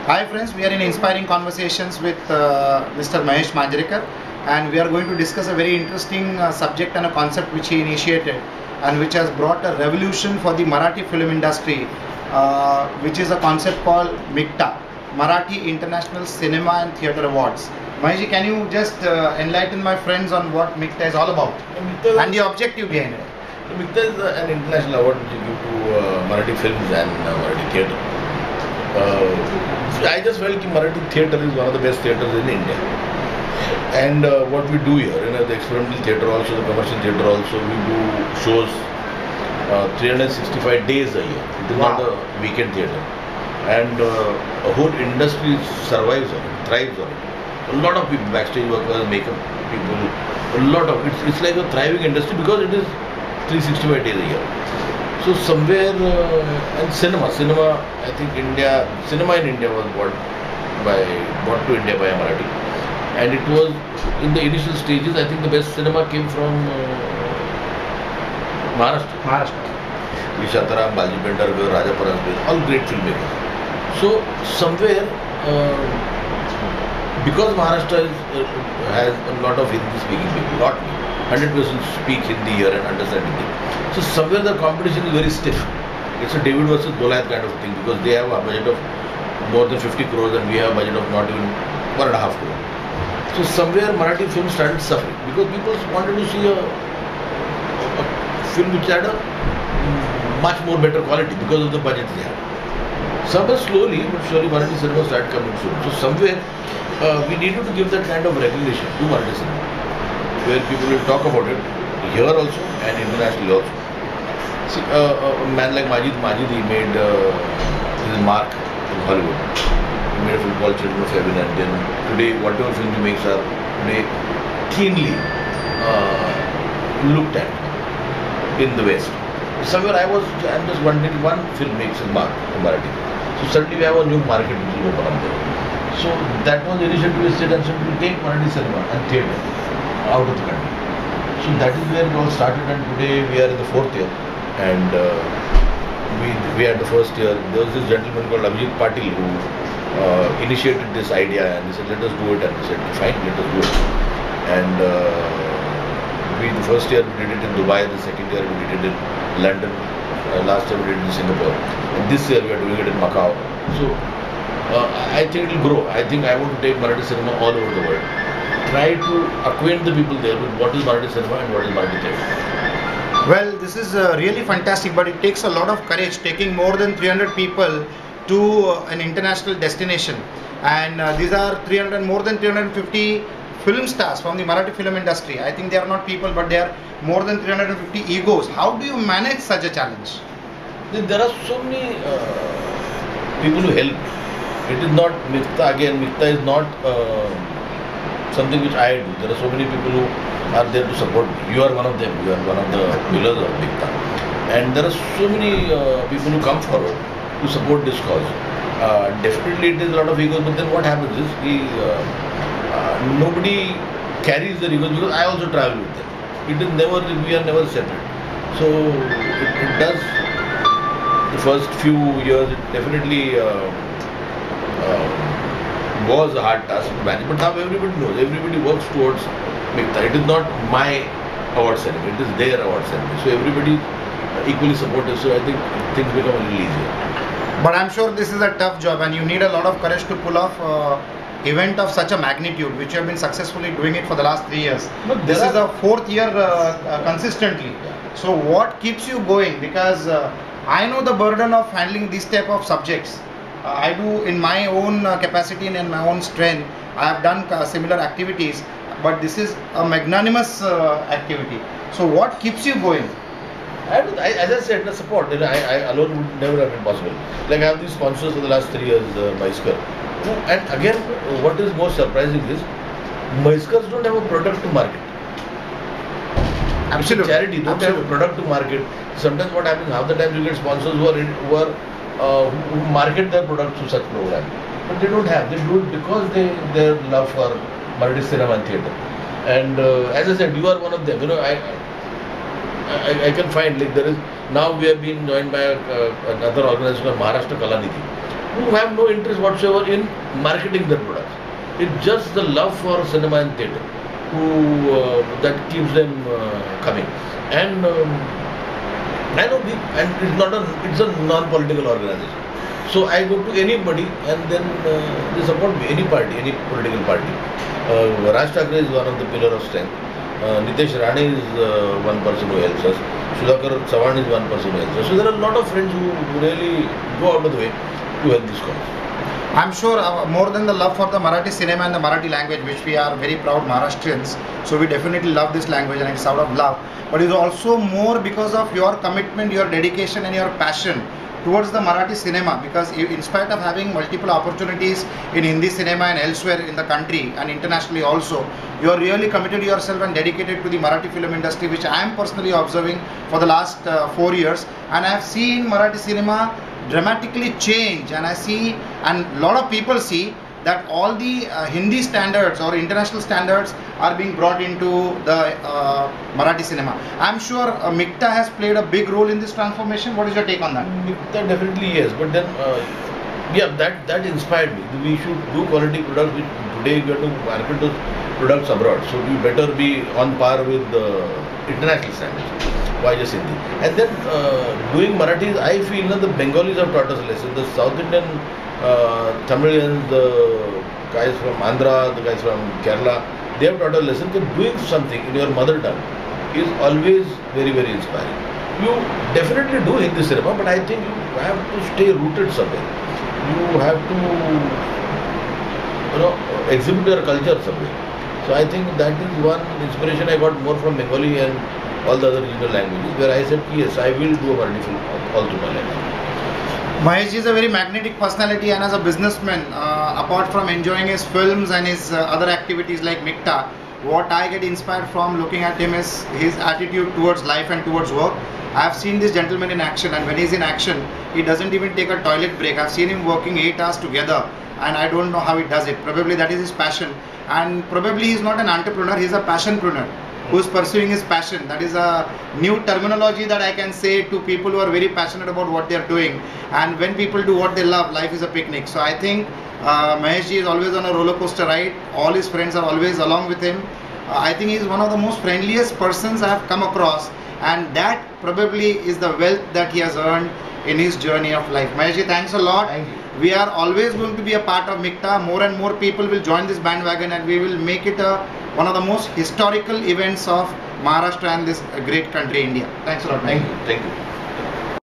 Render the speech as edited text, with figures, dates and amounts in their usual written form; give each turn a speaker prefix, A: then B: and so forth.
A: Hi friends, we are in inspiring conversations with Mr. Mahesh Manjrekar, and we are going to discuss a very interesting subject and a concept which he initiated and which has brought a revolution for the Marathi film industry, which is a concept called MICTA, Marathi International Cinema and Theatre Awards. Mahesh, can you just enlighten my friends on what MICTA is all about and the objective behind it?
B: MICTA is an international award which you give to Marathi films and Marathi theatre. I just felt that Marathi theatre is one of the best theatres in India. And what we do here, the experimental theatre also, the commercial theatre also, we do shows 365 days a year. It is not a weekend theatre. And a whole industry survives on it, thrives on it. A lot of people, backstage workers, makeup people, a lot of it's like a thriving industry because it is 365 days a year. So somewhere, and cinema, I think cinema in India was brought to India by Marathi. And it was, in the initial stages, I think the best cinema came from Maharashtra. Vishataram, Balji Pendarkar, Raja Paransky, all great filmmakers. So somewhere, because Maharashtra has a lot of Hindi speaking people, not me, 100% speak Hindi here and understand Hindi. So somewhere the competition is very stiff. It's a David versus Goliath kind of thing because they have a budget of more than 50 crores and we have a budget of not even 1.5 crores. So somewhere Marathi film started suffering because people wanted to see a film which had a much more better quality because of the budget they had. Somewhere slowly but surely Marathi cinema started coming soon. So somewhere we needed to give that kind of recognition to Marathi cinema where people will talk about it here also and internationally also. See, a man like Majid, he made his mark in Hollywood. He made a film called Children of Heaven, and then today whatever films he makes are today keenly looked at in the West. Somewhere I'm just wondering, one film makes his mark in Marathi. So suddenly we have a new market which will open up there. So that was the initiative we said, and so we take Marathi cinema and theatre out of the country. So that is where it all started, and today we are in the 4th year. And we had the first year. There was this gentleman called Abhijit Patil who initiated this idea, and he said, "Let us do it." And we said, "Fine, let us do it." And the first year we did it in Dubai. The second year we did it in London. Last year we did it in Singapore. And this year we are doing it in Macau. So I think it will grow. I think I want to take Marathi cinema all over the world. Try to acquaint the people there with what is Marathi cinema and what is Marathi theatre.
A: Well, this is really fantastic, but it takes a lot of courage taking more than 300 people to an international destination. And these are more than 350 film stars from the Marathi film industry. I think they are not people, but they are more than 350 egos. How do you manage such a challenge?
B: There are so many people who help. It is not MICTA. Again, MICTA is not something which I do. There are so many people who are there to support me. You are one of them. You are one of the pillars of MICTA. And there are so many people who come forward to support this cause. Definitely it is a lot of egos, but then what happens is nobody carries their egos because I also travel with them. We are never separate. So it does, the first few years, it definitely was a hard task to manage, but now everybody knows, everybody works towards MICTA. It is not my award ceremony, it is their award ceremony. So everybody is equally supportive, so I think things become a little easier.
A: But I'm sure this is a tough job and you need a lot of courage to pull off event of such a magnitude, which you have been successfully doing it for the last 3 years. This is the 4th year consistently. So what keeps you going? Because I know the burden of handling these type of subjects. I do in my own capacity and in my own strength. I have done similar activities, but this is a magnanimous activity. So what keeps you going?
B: As I said, the support. I alone would never have been possible. Like I have these sponsors for the last 3 years, Maiskar. And again, what is most surprising is, Maiskars don't have a product to market.
A: Absolutely.
B: Charity don't have a product to market. Sometimes what happens, half the time you get sponsors who market their products to such programs. But they don't have. They do it because their love for Marathi cinema and theatre. And as I said, you are one of them. I can find, like, there is, now we have been joined by another organization called Maharashtra Kalanidhi. who have no interest whatsoever in marketing their products. It's just the love for cinema and theatre that keeps them coming. And I know, it's a non-political organization. So I go to anybody and then they support me, any party, any political party. Raj Thackeray is one of the pillar of strength. Nitesh Rane is one person who helps us. Sudhakar Chavan is one person who helps us. So there are a lot of friends who really go out of the way to help this cause.
A: I'm sure more than the love for the Marathi cinema and the Marathi language, which we are very proud Maharashtrians, so we definitely love this language and it's out of love. But it's also more because of your commitment, your dedication and your passion towards the Marathi cinema, because in spite of having multiple opportunities in Hindi cinema and elsewhere in the country and internationally also, you are really committed yourself and dedicated to the Marathi film industry, which I am personally observing for the last 4 years, and I have seen Marathi cinema dramatically change, and I see, and a lot of people see, that all the Hindi standards or international standards are being brought into the Marathi cinema. I'm sure MICTA has played a big role in this transformation. What is your take on that?
B: MICTA definitely yes, but then yeah, that inspired me. We should do quality products. Today we have to market those products abroad, so we better be on par with the international standards. Why just Hindi? And then doing Marathi, I feel that the Bengalis have taught us a lesson. The South Indian Tamilians, the guys from Andhra, the guys from Kerala, they have taught us a lesson that doing something in your mother tongue is always very, very inspiring. You definitely do Hindi cinema, but I think you have to stay rooted somewhere. You have to, exhibit your culture somewhere. So I think that is one inspiration I got more from Bengali and all the other regional languages, where I said, yes, I will do a Marathi film all through my life.
A: Mahesh is a very magnetic personality, and as a businessman, apart from enjoying his films and his other activities like MICTA, what I get inspired from looking at him is his attitude towards life and towards work. I have seen this gentleman in action, and when he's in action, he doesn't even take a toilet break. I've seen him working 8 hours together, and I don't know how he does it. Probably that is his passion, and probably he's not an entrepreneur, he's a passionpreneur who is pursuing his passion. That is a new terminology that I can say to people who are very passionate about what they are doing. And when people do what they love, life is a picnic. So I think Mahesh ji is always on a roller coaster ride. All his friends are always along with him. I think he is one of the most friendliest persons I have come across, and that probably is the wealth that he has earned in his journey of life. Mahesh ji, thanks a lot.
B: Thank you.
A: We are always going to be a part of MICTA. More and more people will join this bandwagon, and we will make it one of the most historical events of Maharashtra and this great country, India. Thanks a lot.
B: Thank you. Thank you.